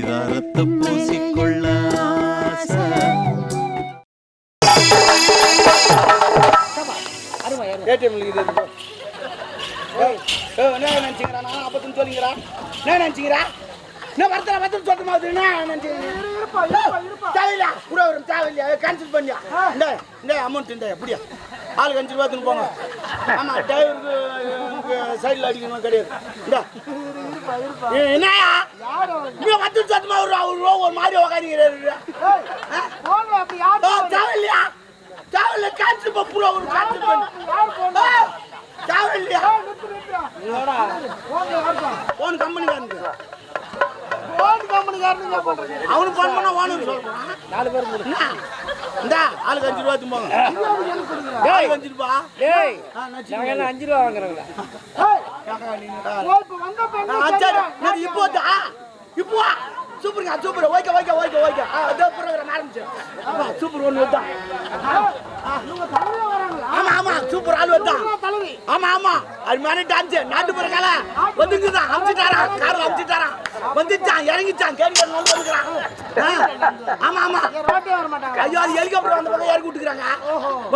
பரிதாரத்தை பூசிக்கொள்ள நினைச்சுக்கிறா நான் வரத்துல வந்து சொல்ற மாதிரி கேன்சல் பண்ணியா இந்த அமௌண்ட் இந்த எப்படியா ஆளுக்கு 5 ரூபாய் போங்க. ஆமா டிரைவருக்கு சைடில் அடிக்கணும் கிடையாது. என்னையா நீ வந்து சொல்லுமா ஒரு மாதிரி உக்காந்துக்கிறாரு தேவையில்லையா தேவையில்ல கேன்சல் பூரா ஒரு கேன்சல் பண்ணு தேவையில்லையா போன் கம்பெனிக்காரனுக்கு அவனுக்கு போன் பண்ணா ஓனர் சொல்றான் 4 பேர் இந்த ஆளுக்கு 5 ரூபாய் போங்க. 5 ரூபாய் 5 ரூபா வாங்குறாங்களா இப்போ சூப்பருங்க super okay okay okay okay அதோ ப்ரோகிராம் ஆரம்பிச்சு சூப்பர் ஒன்று வந்தான். ஆமா ஆமா சூப்பர் ஆள் வந்தான். ஆமா ஆமா அது மாதிரி டான்ஸ் நாட்டுப்புற கலை வந்துங்குதான் அமிச்சுட்டாரா காரில் அமிச்சுட்டாரா வந்துச்சான் இறங்கிச்சான் கேட்டு வந்துக்கிறான். ஆமா ஆமா ஐயோ அது ஹெலிகாப்டர் வந்த பக்கம் இறக்கி விட்டுக்கிறாங்க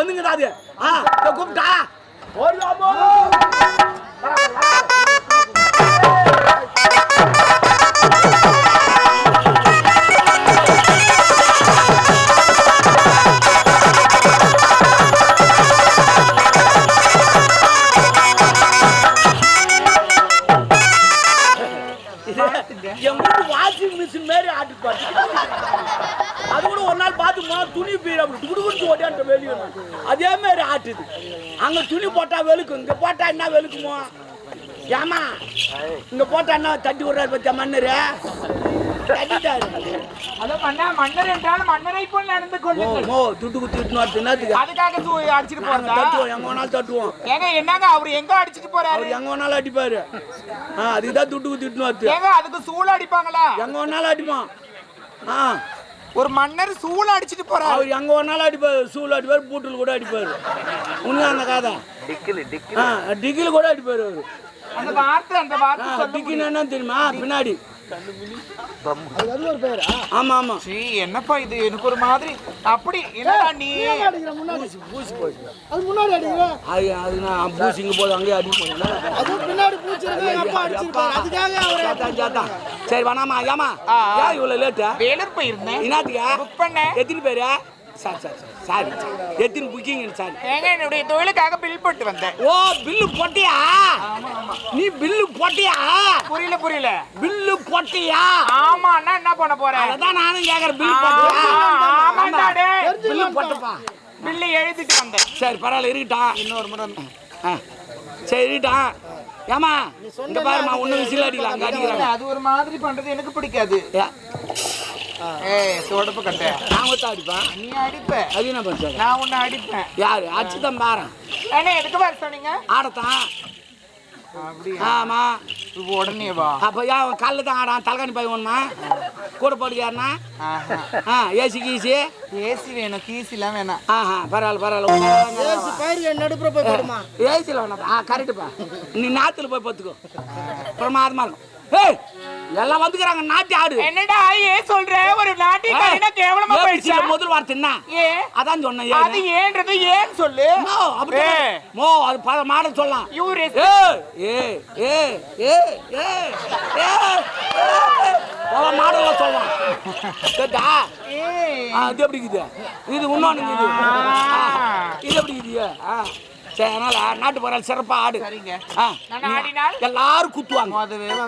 வந்துங்குதா அது கூப்பிட்டா வாஷிங் மிஷின் மாரி ஆட்டு பாட்டு அது கூட ஒரு நாள் பார்த்துமா துணி குடுகுடிச்சு ஓட்டியான்ட்டு வெளியே அதே மாதிரி ஆட்டுது. அங்க துணி போட்டா வெளுக்கும் இங்க போட்டா என்ன வெளுக்குமோ ஏமா இங்க போட்டா என்ன தட்டி விடுறாரு பத்தியா மன்னரு மன்னர் என்றால் மன்னரை போல் நடந்து கொள்ளுங்கள். துட்டு குத்திட்டு அதுக்காக அடிச்சிட்டு போறதா எங்க வேணாலும் தட்டுவோம். ஏங்க என்னங்க அவரு எங்க அடிச்சிட்டு போறாரு எங்க வேணாலும் அடிப்பாரு அதுக்குதான் துட்டு குத்திட்டு ஏங்க அதுக்கு சூள அடிப்பாங்களா எங்க வேணாலும் அடிப்பான். ஒரு மன்னர் சூள அடிச்சிட்டு போறாரு அவர் எங்க வேணாலும் அடிப்பாரு சூள் அடிப்பாரு பூட்டில் கூட அடிப்பாரு உண்மை அந்த காதை டிக்கில் கூட அடிப்பாரு அவரு. அந்த வார்த்தை டிக்கின்னு என்ன தெரியுமா பின்னாடி ஆமா ஆமா என்னப்பா இது எனக்கு ஒரு மாதிரி அப்படி என்னடா நீ பூசிங்க போது அங்கேயே அடிப்போம். சரி வேணாமா ஏமா இவ்வளவு லேட்டா வேலூர் போயிருந்தேன் என்னத்துக்கா புக் பண்ண எத்தனை பேரு சாரி எத்தனை புக்கிங் சாரி ஏங்க என்னுடைய தொழிலுக்காக பில் போட்டு வந்தேன். ஓ பில்லு போட்டியா நீ பில்லு போட்டியா புரியல பில்லு போட்டியா ஆமா அண்ணா என்ன பண்ண போறேன் அதான் நானும் கேக்குறேன் பில்லு போட்டியா ஆமாடா டேய் பில்லு போட்டப்பா பில்லு எழுதிட்டு வந்தேன். சரி பரவாயில்ல இருக்கட்டும் இன்னொரு முறை சரி இருக்கட்டும். ஏமா இங்க பாருமா ஒண்ணு விசில் அடிக்கலாம் அங்க அடிக்கிறாங்க அது ஒரு மாதிரி பண்றது எனக்கு பிடிக்காது. சோடப்பு கட்ட நான் ஒத்த அடிப்பேன் நீ அடிப்ப அது என்ன பண்ணுற நான் உன்னை அடிப்பேன். யாரு அடிச்சுதான் பாரு ஏன்னா எதுக்கு வர சொன்னீங்க ஆடத்தான் அப்படியா ஆமா உடனே வா அப்போ ஏன் காலில் தான் ஆடான் தலைகாணி போய் ஒன்றுமா கூட போடுக்காருண்ணா ஏசி கீசி ஏசி வேணும் கீசிலாம் வேணாம். பரவாயில்ல நடுப்புற போய் போடுமா ஏசியில் வேணாம் கரெக்டுப்பா நீ நாத்துல போய் பார்த்துக்கோ பிரமாதமா இருக்கும். ஏய் எல்லாம் வந்துக்கிறாங்க நாட்டி ஆடு என்னடா ஏன் சொல்ற ஒரு நாட்டி கறினா கேவலமா போயிடுச்சு முதல் வார்த்தை என்ன ஏ அதான் சொன்னேன் அது ஏன்றது ஏன் சொல்லு அப்படியே அது மாட சொல்லலாம் யூரே மாடல சொல்லலாம் கேட்டா இது எப்படி இருக்குது இது இன்னொன்னு இது எப்படி இருக்குது சரி அதனால நாட்டு போறாள் சிறப்பா ஆடு எல்லாரும் குத்துவாங்க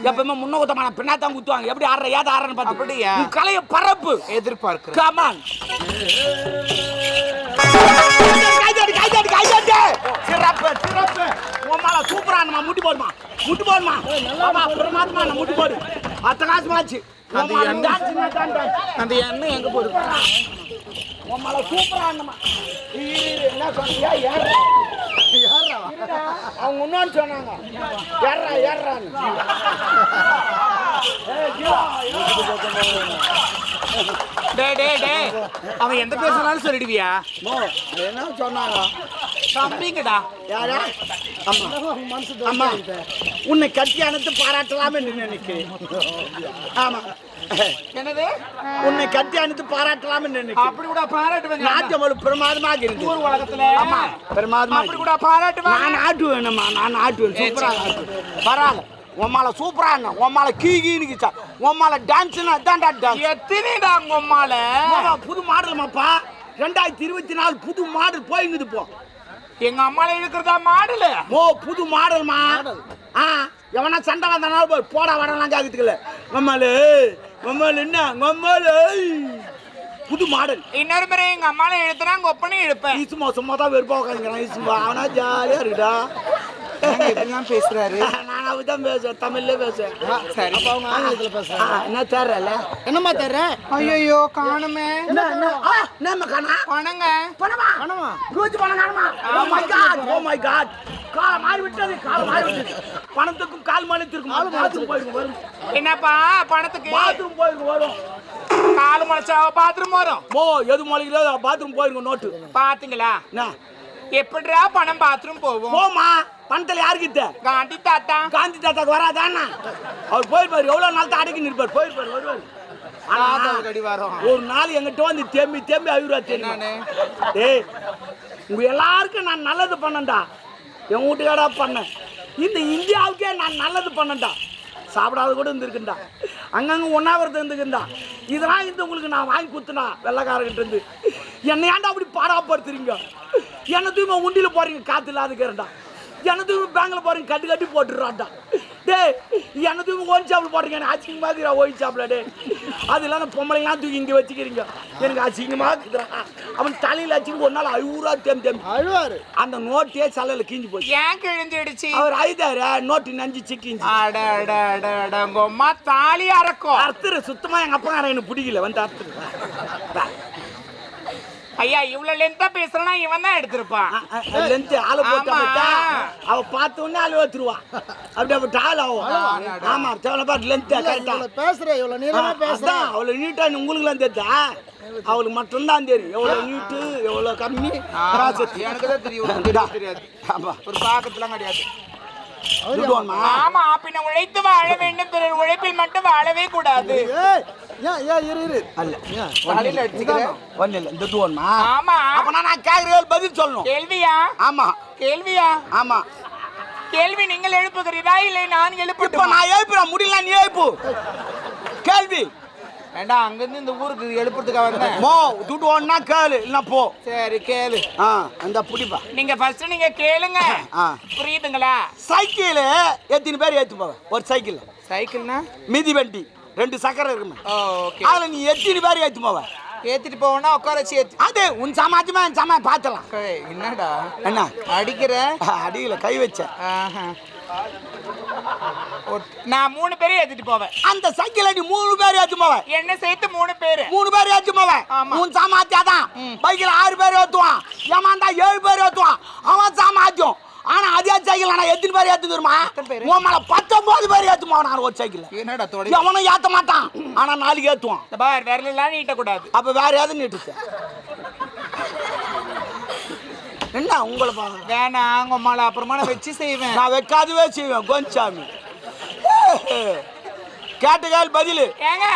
எப்பவுமே முன்ன குத்தமான பின்னாத்தான் குத்துவாங்க எப்படி ஆடுற ஏத ஆடுறன்னு பார்த்து கலைய பரப்பு எதிர்பார்க்கிறேன். கமான் சிறப்பு சிறப்பு உமால சூப்பரானமா முட்டி போடுமா பிரமாதமா முட்டி போடு அத்தகாசமாச்சு அந்த எண்ணெய் எங்க போடு உமால சூப்பரானமா என்ன சொன்னியா அவங்க இன்னொன்னு சொன்னாங்க ஏறான்னு அவன் எந்த பேர் சொன்னாலும் சொல்லிடுவியா என்ன சொன்னாங்க தம்பிங்கடா யாரா அம்மா உன்னை கட்டி அணைத்து பாராட்டலாமே நினைக்கிறேன். ஆமா, என்னது உன்னை கட்டி அணைத்து பாராட்டலாமே நினைக்கிறேன். அப்படி கூட பாராட்டுவேங்க. நாட்டியம் ஒரு பிரமாதமாக இருக்கு. ஊர் உலகத்துல ஆமா, பிரமாதமா அப்படி கூட பாராட்டுவேன். நான் ஆட்டுவேன்மா, நான் ஆட்டுவேன். சூப்பரா ஆட்டுவேன். பரவாயில்ல, உம்மால சூப்பரா என்ன, உம்மால கீகிச்சா, உம்மால டான்ஸ்னா அதான்டா டான்ஸ். எத்தனைடா உம்மால புது மாடல்மாப்பா, 2024 புது மாடல் போயிங்குது போ. எங்க அம்மால இருக்கிறதா மாடல. ஓ, புது மாடல்மா. எவனா சண்டை வந்தனால போய் போடா வரலாம் கேக்குதுக்கல. நம்மளு என்ன நம்மளு புது மாடல். இன்னொரு முறை எங்க அம்மால எழுத்துனா உங்க ஒப்பனை எழுப்பேன். ஈசுமா சும்மா தான் வெறுப்பா உட்காந்துக்கிறான். ஈசுமா அவனா ஜாலியா இருக்குடா. எப்படிலாம் பேசுறாரு. நான் அவதான் பேசுவேன், தமிழ்ல பேசுவேன். சரி, ஆங்கிலத்துல பேசுறேன். என்ன தேர்றல, என்னம்மா தேர்ற? ஐயோ காணுமே. என்ன காணா? பணங்க. பணமா ரோஜ் பணம் காணுமா? ஓ மை காட், கால் மாறி விட்டது, கால் மாறி விட்டது. பணத்துக்கும் கால் மாறித்திருக்கும். பாத்ரூம் போயிருக்கு வரும். என்னப்பா பணத்துக்கு? பாத்ரூம் போயிருக்கு வரும். கால் முளைச்சா பாத்ரூம் வரும். ஓ, எது முளைக்கிறதோ பாத்ரூம் போயிருக்கு. நோட்டு பாத்தீங்களா? என்ன எப்படிடா பணம் பாத்ரூம் போகும்? போமா, பணத்துல யாருக்கிட்ட? காந்தி தாத்தா. காந்தி தாத்தாக்கு வராதானா? அவர் போயிருப்பாரு, எவ்வளவு நாள் தான் அடக்கி நிற்பார். போயிருப்பாரு, வருவாரு. ஒரு நாள் எங்கிட்ட வந்து தேம்பி தேம்பி அழுவா. தெரியும் ஏய், உங்க எல்லாருக்கும் நான் நல்லது பண்ணேன்டா. என் வீட்டுக்காரா பண்ணேன். இந்த இந்தியாவுக்கே நான் நல்லது பண்ணேன்டா. சாப்பிடாத கூட இருந்திருக்குண்டா, அங்கங்க ஒன்னாவது இருந்துக்குண்டா. இதெல்லாம் இந்த உங்களுக்கு நான் வாங்கி கொடுத்தனா வெள்ளக்காரங்கிட்ட இருந்து. என்னை ஏன்டா அப்படி பாடாப்படுத்துறீங்க? என்னத்தையும் உண்டியில போறீங்க, காத்து இல்லாதுக்கிறேன்டா. என்னத்தையும் பேங்க்ல போறீங்க, கட்டி கட்டி போட்டுடுறான்டா. டே, என்னத்தையும் ஓயின் ஷாப்பில் போடுறீங்க, எனக்கு அசிங்கமாக இருக்கிறா ஓயின் ஷாப்பில். டே, அது இல்லாத பொம்பளைலாம் தூக்கி இங்கே வச்சுக்கிறீங்க, எனக்கு அசிங்கமாக இருக்குதுடா. அவன் தலையில் வச்சுக்கிட்டு ஒரு நாள் அழுவுறா தேம்பி அழுவாரு. அந்த நோட்டே சலையில் கிஞ்சி போச்சு. ஏன் கிழிஞ்சிடுச்சு? அவர் அழுதாரு, நோட்டு நஞ்சு சிக்கிஞ்சு. உங்க அம்மா தாலி அறக்கும். அறுத்துரு சுத்தமா. எங்க அப்பா எனக்கு பிடிக்கல, வந்து அறுத்துரு. ஐயா, இவ்வளவு லென்த்தா பேசுறனா இவன் தான் எடுத்திருப்பான். லென்த் ஆளு போட்டா அவ பார்த்த உடனே ஆளு வச்சிருவா. அப்படி அப்படி ஆள் ஆகும். ஆமா, தேவலப்பா லென்த் கரெக்டா பேசுற. இவ்வளவு நீளமா பேசுற. அவ்வளவு நீட்டா உங்களுக்கு எல்லாம் தெரிஞ்சா அவளுக்கு மட்டும்தான் தெரியும் எவ்வளவு நீட்டு எவ்வளவு கம்மி. எனக்கு தான் தெரியாது. ஆமா, ஒரு பாக்கத்துலாம் கிடையாது. ஆமா, பின்ன உழைத்து வாழ வேண்டும், பிறர் உழைப்பில் மட்டும் வாழவே கூடாது. பதில் சொல்லணும். கேள்வியா? ஆமா. கேள்வியா? ஆமா. கேள்வி நீங்கள் எழுப்புகிறீரா இல்லை நான் எழுப்ப? நான் எழுப்புறேன், முடியல நீ எழுப்பு. கேள்வி வேண்டாம், அங்கிருந்து இந்த ஊருக்கு எழுப்புறதுக்காக வந்தேன். போ, துட்டு ஒன்னா கேளு, இல்ல போ. சரி கேளு. அந்த புடிப்பா. நீங்க ஃபர்ஸ்ட் நீங்க கேளுங்க. புரியுதுங்களா? சைக்கிள் எத்தனை பேர் ஏத்து போவ? ஒரு சைக்கிள். சைக்கிள்னா மிதி வண்டி, 2 சக்கரம் இருக்குமே. ஓகே. அதுல நீ எத்தனை பேர் ஏத்து போவ? ஏத்திட்டு போவனா உட்கார வச்சு ஏத்து. அது உன் சமாஜமா என் சமாஜ் பாத்தலாம். என்னடா என்ன அடிக்கிற? அடியில கை வச்ச. நான் 3 பேரை ஏத்திட்டு போவேன். அந்த சைக்கிள் நீ 3 பேர் ஏத்து போவ. என்ன சேர்த்து 3 பேர். 3 பேர் ஏத்து போவ. உன் சமாஜாதான். பைக்கில் 6 பேர் ஏத்துவான். ஏமாந்தா 7 பேர் ஏத்துவான். அவன் சமாஜம். ஆனா அதே சைக்கிள் நான் எத்தனை பேர் ஏத்து தருமா? உன் மேல 19 பேர் ஏத்துமா நான் ஒரு சைக்கிள். என்னடா தோட? அவனும் ஏத்த மாட்டான், ஆனா 4 ஏத்துவான். பார், விரலெல்லாம் நீட்ட கூடாது. அப்ப வேற ஏதாவது நீட்டுச்சு. என்ன உங்களை பாருங்க. வேணாம், உங்க மேல அப்புறமா நான் வச்சு செய்வேன். நான் வைக்காதவே செய்வேன். கோஞ்சாமி கேட்ட கேள் பதில். ஏங்க,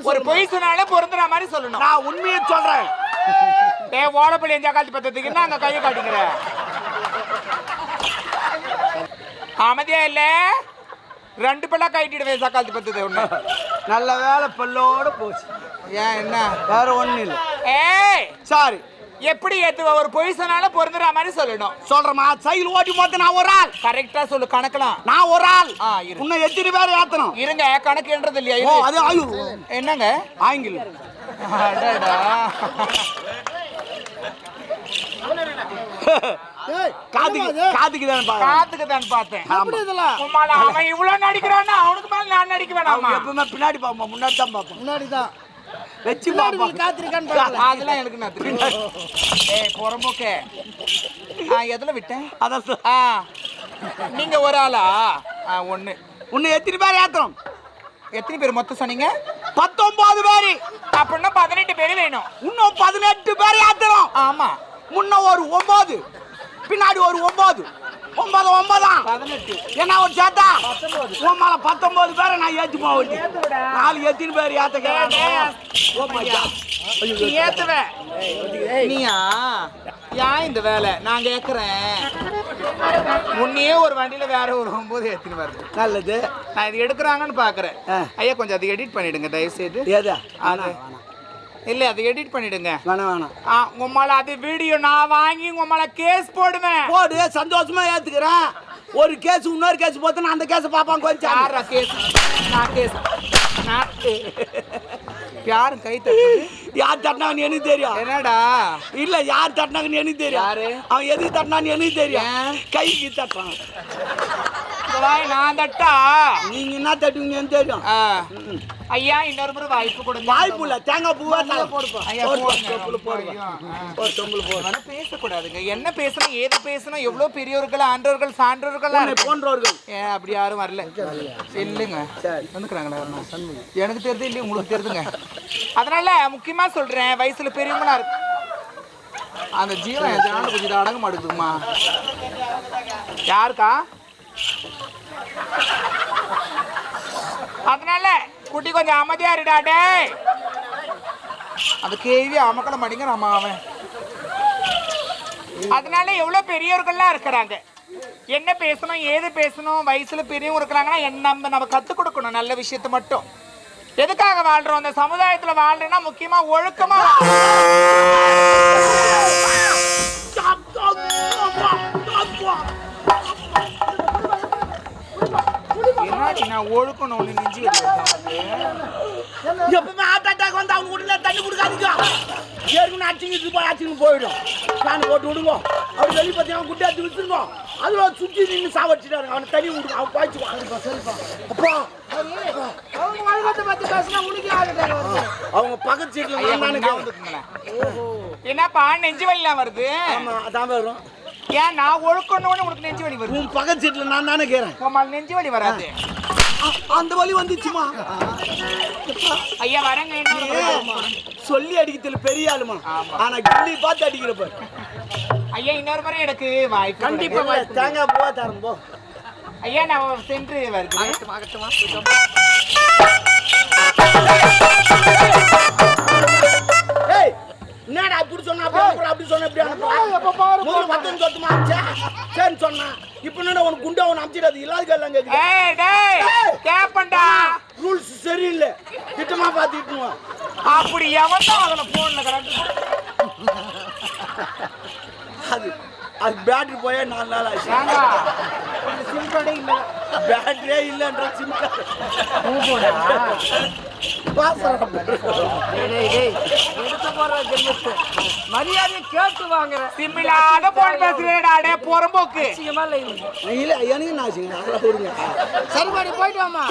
ஒரு பொய் சொன்னாலே பொருந்துற மாதிரி சொல்லணும். நான் உண்மையை சொல்றேன். ஓடப்பள்ளி எஞ்சா காலத்து பத்தத்துக்கு என்ன அங்க கையை காட்டிக்கிற? அமைதியா இல்ல, 2 பல்லா கைட்டிடுவேன் சக்காலத்து பத்தது ஒண்ணு. நல்ல வேலை பல்லோட போச்சு. ஏன் என்ன? வேற ஒண்ணு இல்ல. ஏய் சாரி. எப்படி ஏத்துவ? ஒரு பொய் சொன்னாலும் பொருந்துற மாதிரி சொல்லணும். சொல்றமா, சைக்கிள் ஓட்டி போத்த நான் ஒரு ஆள். கரெக்டா சொல்லு, கணக்கலாம். நான் ஒரு ஆள். இரு. உன்னை எத்தனை பேர் ஏத்தணும்? இருங்க, கணக்கு என்றது இல்லையா? ஓ, அது ஆயு. என்னங்க ஆங்கிலம்? அடடா. காத்துக்கு தான் பார்த்தேன். அவன் இவ்வளவு நடிக்கிறான்னா அவனுக்கு மேல நான் நடிக்க வேணாமா? எப்பவுமே பின்னாடி பாப்போம், முன்னாடி தான் பாப்போம். முன்னாடி தான் வச்சு பாப்போம். காத்திருக்கான்னு அதெல்லாம் எனக்கு நான் தெரியும். ஏய் புறம்போக்கே, எதுல விட்டேன்? அதான் நீங்க ஒரு ஆளா? ஒண்ணு. உன்னை எத்தனை பேர் ஏத்தணும்? எத்தனை பேர் மொத்தம் சொன்னீங்க? 19 பேர். அப்படின்னா 18 பேர் வேணும். இன்னும் 18 பேர் ஏத்தணும். ஆமா. முன்ன ஒரு 9, பின்னாடி ஒரு 9, 9 9 18 என்ன ஒரு சேட்டா உன் மேல 19 பேரை நான் ஏத்தி போக வேண்டிய 4 எத்தனை பேர் ஏத்த நீ ஏத்துவ நீயா ஏன் இந்த வேலை நான் கேக்குறேன் முன்னையே ஒரு வண்டியில வேற ஒரு 9 ஏத்தின்னு வருது நல்லது நான் இது எடுக்கிறாங்கன்னு பாக்குறேன் ஐயா கொஞ்சம் அதை எடிட் பண்ணிடுங்க தயவு செய்து ஏதா அது இல்ல அதை எடிட் பண்ணிடுங்க வேணாம் உமால அது வீடியோ நான் வாங்கி உமால கேஸ் போடுவேன் போடு சந்தோஷமா ஏத்துக்கிறேன் ஒரு கேஸ் இன்னொரு கேஸ் போத்து நான் அந்த கேஸ் பாப்பான் கொஞ்சம் யாரா கேஸ் நான் கேஸ் நான் யாரும் கை தட்டுது யார் தட்டினாங்கன்னு எனக்கு தெரியும் என்னடா இல்ல யார் தட்டினாங்கன்னு எனக்கு தெரியும் யாரு அவன் எதுக்கு தட்டினான்னு எனக்கு தெரியும் கைக்கு தட்டான் நான் தட்டா நீங்க என்ன தட்டுவீங்கன்னு தெரியும் ஐயா இன்னொரு முறை வாய்ப்பு கொடுங்க வாய்ப்பு இல்ல தேங்காய் பூவா போடுப்பா பேசக்கூடாதுங்க என்ன பேசணும் ஏது பேசணும் எவ்வளவு பெரியவர்கள் ஆண்டவர்கள் சான்றோர்கள் போன்றவர்கள் ஏன் அப்படி யாரும் வரல இல்லைங்க வந்துக்கிறாங்களா எனக்கு தெரியுது இல்லையா உங்களுக்கு தெரியுதுங்க அதனால முக்கியமா சொல்றேன் வயசுல பெரியவங்களா இருக்கு அந்த ஜீவன் ஜான கொஞ்சம் அடங்க மாட்டேங்குதுமா யாருக்கா அதனால குட்டி கொஞ்சம் அமைதியா இருடா டேய் அந்த கேள்வி அமக்கல மாட்டேங்க நம்ம அவன் அதனால எவ்வளவு பெரியவர்கள்லாம் இருக்கிறாங்க என்ன பேசணும் ஏது பேசணும் வயசுல பெரியவங்க இருக்கிறாங்கன்னா நம்ம கத்துக் கொடுக்கணும் நல்ல விஷயத்த மட்டும் எதுக்காக வாழ்றோம் அந்த சமுதாயத்துல வாழ்றேன்னா முக்கியமா ஒழுக்கமா நான் ஒழுக்கணும் நெஞ்சு எப்பவுமே ஹார்ட் அட்டாக் வந்து அவங்க உடனே தண்ணி கொடுக்காதீங்க ஏற்கனவே அடிச்சுங்க போயிடும் நான் போட்டு விடுங்க அவர் வெளியே பற்றி அவன் குட்டி அடிச்சு விட்டுருங்க அதில் சுற்றி நின்று சாவடிச்சிட்டாரு அவனை தண்ணி விடுங்க அவன் பாய்ச்சுவான் அப்பா அவங்க பக்கத்து சீட்ல என்னப்பா நெஞ்சு வலிலாம் வருது ஆமா அதான் வரும் ஏன் நான் ஒழுக்கணும்னு உனக்கு நெஞ்சு வலி வருது உன் பக்கத்து சீட்ல நான் தானே கேறேன் உமால் நெஞ்சு வலி வராது அந்த வலி வந்துச்சுமா ஐயா வரங்க என்ன சொல்லி அடிக்கிறதுல பெரிய ஆளுமா ஆனா கிள்ளி பார்த்து அடிக்கிறப்ப ஐயா இன்னொரு முறை எனக்கு வாய்ப்பு கண்டிப்பா தேங்காய் போவா தரம் போ ஐயா நான் சென்று வருகிறேன் என்னடா அப்படி சொன்னா அப்படி சொன்ன இப்படி மத்தம் சொத்துமா சரின்னு சொன்னா இப்ப என்ன உனக்கு குண்டா ஒன்று அமிச்சிடாது இல்லாத எல்லாம் கேப்பண்டா ரூல்ஸ் சரியில்லை திட்டமா பார்த்துட்டுமா அப்படி எவன் அதுல போன்ல அது அது பேட்டரி போயே 4 நாள் ஆச்சு சிம் கார்டே இல்ல பேட்டரியே இல்லைன்ற சிம் மரியாதை கேட்டு வாங்குற சிம்மில்லாத போன் பேசுறேடாடே புறம்போக்கு இல்ல எனக்கு என்ன ஆச்சுங்க சரிபாடி போயிட்டு வாமா